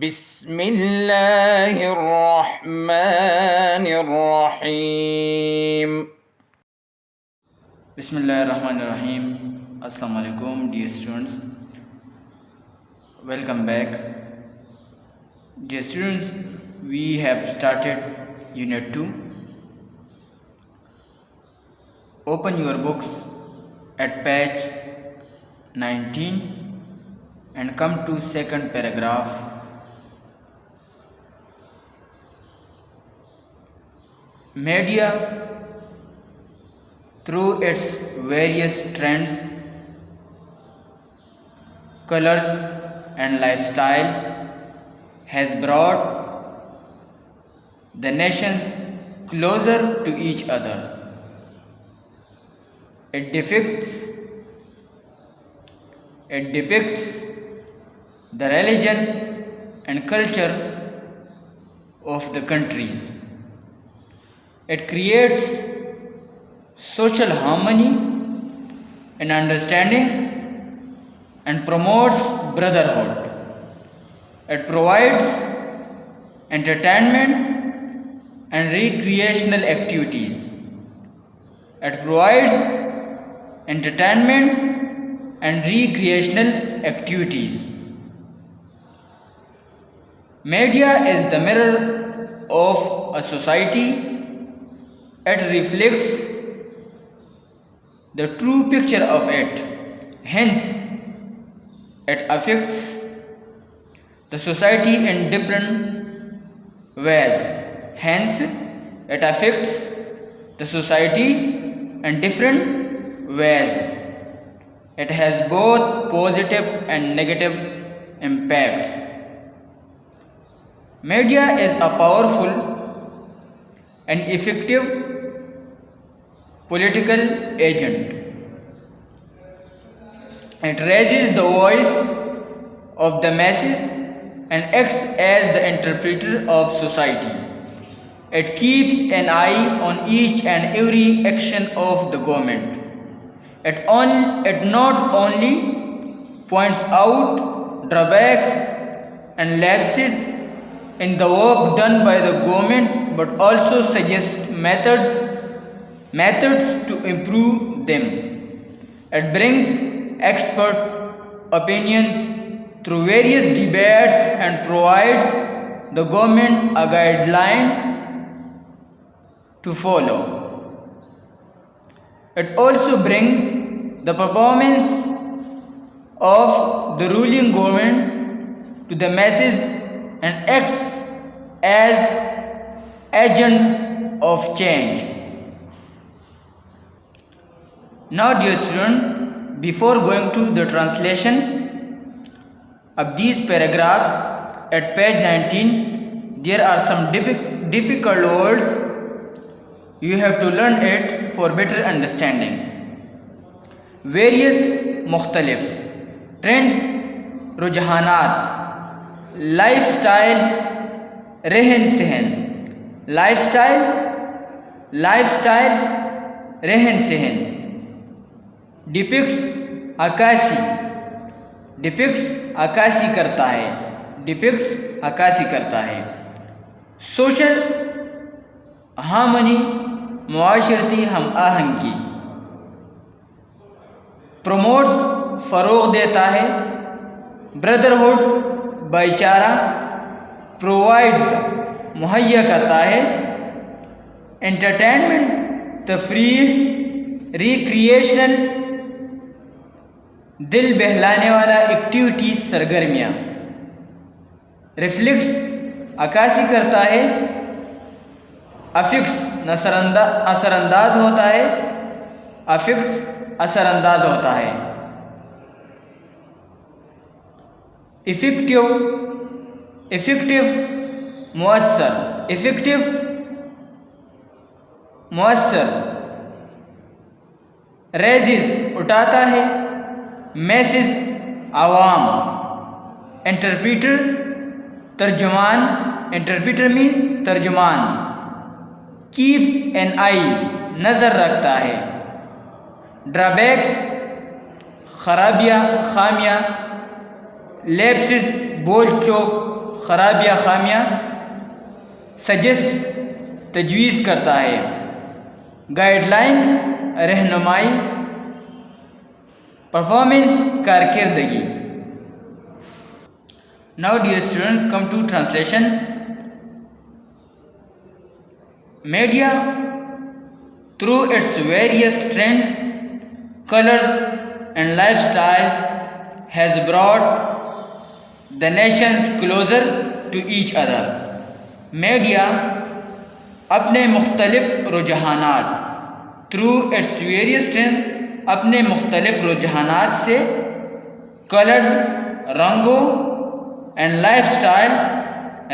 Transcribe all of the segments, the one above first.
बिस्मिल्लाहिर्रहमानिर्रहीम। Bismillahirrahmanirrahim. Assalamu alaikum, dear students. Welcome back. Dear students, we have started Unit 2. Open your books at page 19 and come to second paragraph. Media, through its various trends, colors and lifestyles, has brought the nations closer to each other. It depicts the religion and culture of the countries. It creates social harmony and understanding and promotes brotherhood. It provides entertainment and recreational activities. It provides entertainment and recreational activities. Media is the mirror of a society. It reflects the true picture of it. Hence, it affects the society in different ways. Hence, it affects the society in different ways. It has both positive and negative impacts. Media is a powerful and effective political agent. It raises the voice of the masses and acts as the interpreter of society. It keeps an eye on each and every action of the government. It not only points out drawbacks and lapses in the work done by the government, but also suggests methods to improve them. It brings expert opinions through various debates and provides the government a guideline to follow. It also brings the performance of the ruling government to the masses and acts as agent of change. Now, dear student, before going to the translation of these paragraphs at page 19, there are some difficult words. You have to learn it for better understanding. Various मुख्तलिफ trends, रुझानात, lifestyles, रहन सहन, lifestyles, रहन सहन, depicts अक्कासी करता है, social harmony, मुआशरती हम आहंगी, promotes फ़रोग़ देता है, ब्रदरहुड भाईचारा, प्रोवाइड्स मुहैया करता है, एंटरटेनमेंट तफरीह, रिक्रिएशनल दिल बहलाने वाला एक्टिविटीज़ सरगर्मियाँ, रिफ्लेक्ट्स अक्कासी करता है, अफेक्ट्स असरअंदाज होता है, इफ़ेक्टिव मुअस्सर, रेजिज उठाता है, message Awam, interpreter तर्जुमान, keeps an आई नज़र रखता है, ड्रॉबैक्स खामियाँ, लैप्सेस बोल चोक, खराबियाँ खामियाँ सजेस्ट तजवीज़ करता है। गाइडलाइन रहनुमाई परफॉर्मेंस कारकर्दगी। Now dear student, come to translation. Media through its various trends, colors and lifestyle has brought the nations closer to each other. Media अपने मुख्तलिफ रुझानात थ्रू इट्स वेरियस ट्रेंड अपने मुख्तलिफ रुझानात से कलर्स रंगों एंड लाइफ स्टाइल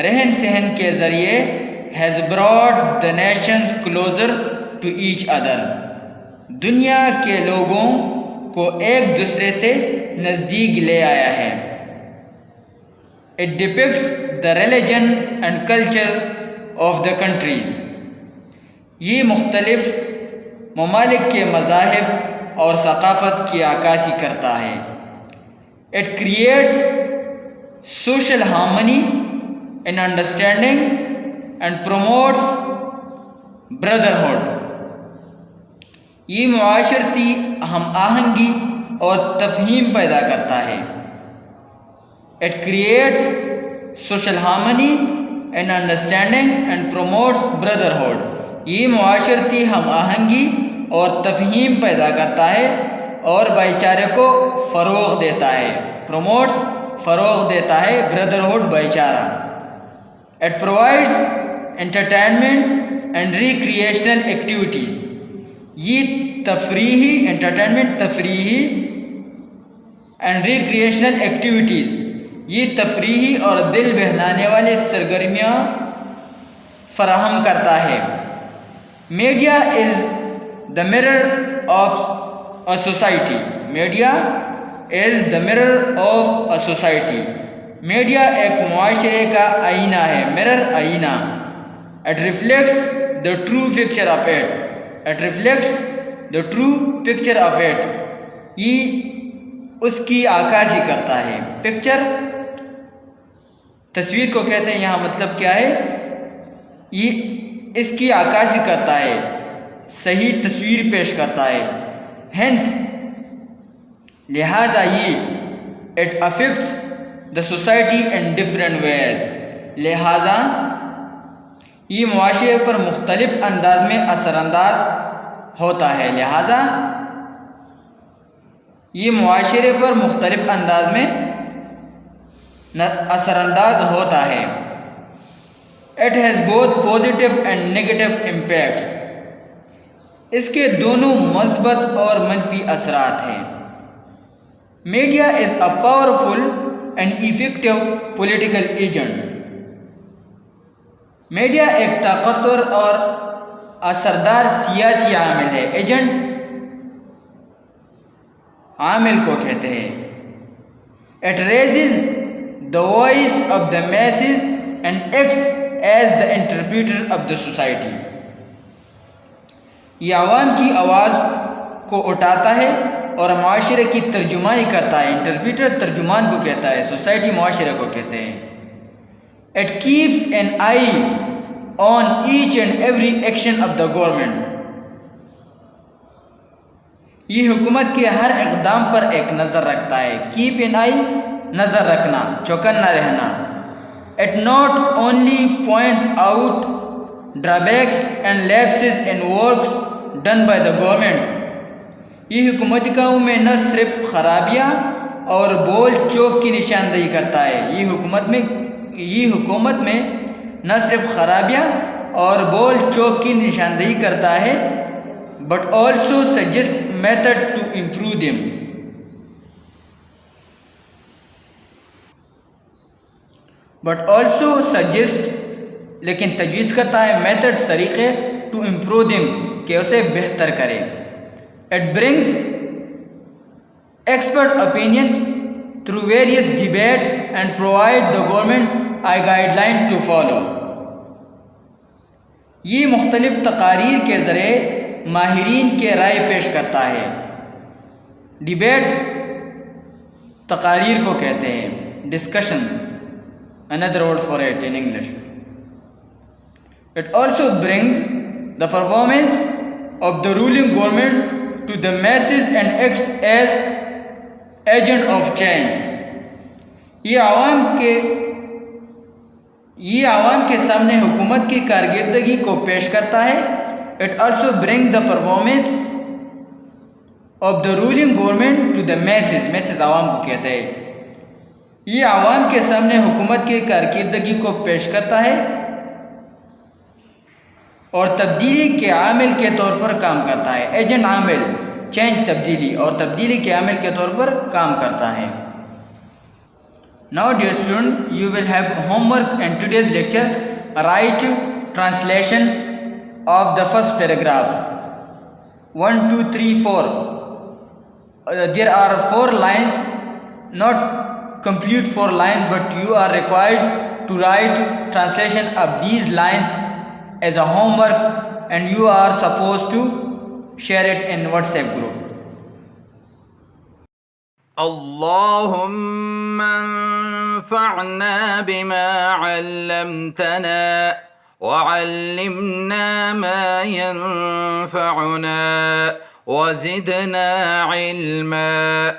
रहन सहन के ज़रिए has brought the nations closer to each other दुनिया के लोगों को एक दूसरे से नज़दीक ले आया है। It depicts the religion and culture of the countries ये मुख्तलिफ ममालिक के मज़ाहिब और सकाफ़त की अक्कासी करता है। It creates social harmony and understanding and promotes brotherhood ये मुआशरती हम आहंगी और तफहीम पैदा करता है। It creates social harmony and understanding and promotes brotherhood ये मुआशरती हम आहंगी और तफहीम पैदा करता है और भाईचारे को फ़रोग़ देता है। प्रोमोट्स फ़रोग़ देता है, ब्रदरहुड भाईचारा। It provides entertainment and recreational activities ये तफरीही एंटरटेनमेंट तफरीही एंड रिक्रिएशनल एक्टिविटीज़ ये तफरीही और दिल बहलाने वाली सरगर्मियाँ फराहम करता है। Media is the mirror of a society. Media is the mirror of a society. Media एक मुआशरे का आईना है। मिरर आईना। It reflects the true picture of it. It reflects the true picture of it ये उसकी आकाशी करता है। पिक्चर तस्वीर को कहते हैं। यहाँ मतलब क्या है? ये इसकी आकाशी करता है, सही तस्वीर पेश करता है। हेंस लिहाजा ये it affects the society in different ways. लिहाजा ये मुआशरे पर मुख्तलिफ अंदाज में असरानंदाज होता है। लिहाजा ये मुआशरे पर मुख्तलिफ अंदाज में असरानंदाज होता है। It has both positive and negative impact इसके दोनों मस्बत और मनफी असरात हैं। Media is a powerful and effective political agent. Media एक ताकतवर और असरदार सियासी आमिल है। एजेंट आमिल को कहते हैं। It raises the voice of the message and acts as the interpreter of the society ये आवाम की आवाज़ को उठाता है और माशरे की तर्जुमानी करता है। इंटरप्रेटर तर्जुमान को कहता है, सोसाइटी माशरे को कहते हैं। It keeps an eye on each and every action of the government ये हुकूमत के हर इक़दाम पर एक नज़र रखता है। कीप एन आई नज़र रखना, चौकन्ना रहना। It not only points out drawbacks and lapses in works done by the government ये हुकूमती कामों में न सिर्फ खराबियाँ और बोल चौक की निशानदेही करता है। ये हुकूमत में न सिर्फ खराबियाँ और बोल चौक की निशानदेही करता है, but also suggest method to improve them लेकिन तजवीज़ करता है मेथड्स तरीक़े टू इम्प्रूव देम कि उसे बेहतर करे। It brings expert opinions through various debates and provide the government a guideline to follow ये मुख्तलिफ तकारीर के ज़रिए माहिरीन के राय पेश करता है। डिबेट्स तकारीर को कहते हैं। Discussion another word for it in English. It also brings the performance of the ruling government to the masses and acts as agent of change. ये आवाम के सामने हुकूमत की कारकर्दगी को पेश करता है. It also brings the performance of the ruling government to the masses. masses आवाम को कहते हैं. ये आवाम के सामने हुकूमत की कारकर्दगी को पेश करता है और तब्दीली के आमिल के तौर पर काम करता है. एजेंट आमिल, चेंज तब्दीली, और तब्दीली के आमिल के तौर पर काम करता है. Now dear student, you will have homework in today's lecture. Write translation of the first paragraph. 1, 2, 3, 4. There are 4 lines, not complete 4 lines, but you are required to write translation of these lines as a homework, and you are supposed to share it in WhatsApp group. اللهم انفعنا بما علمتنا وعلمنا ما ينفعنا وزدنا علما.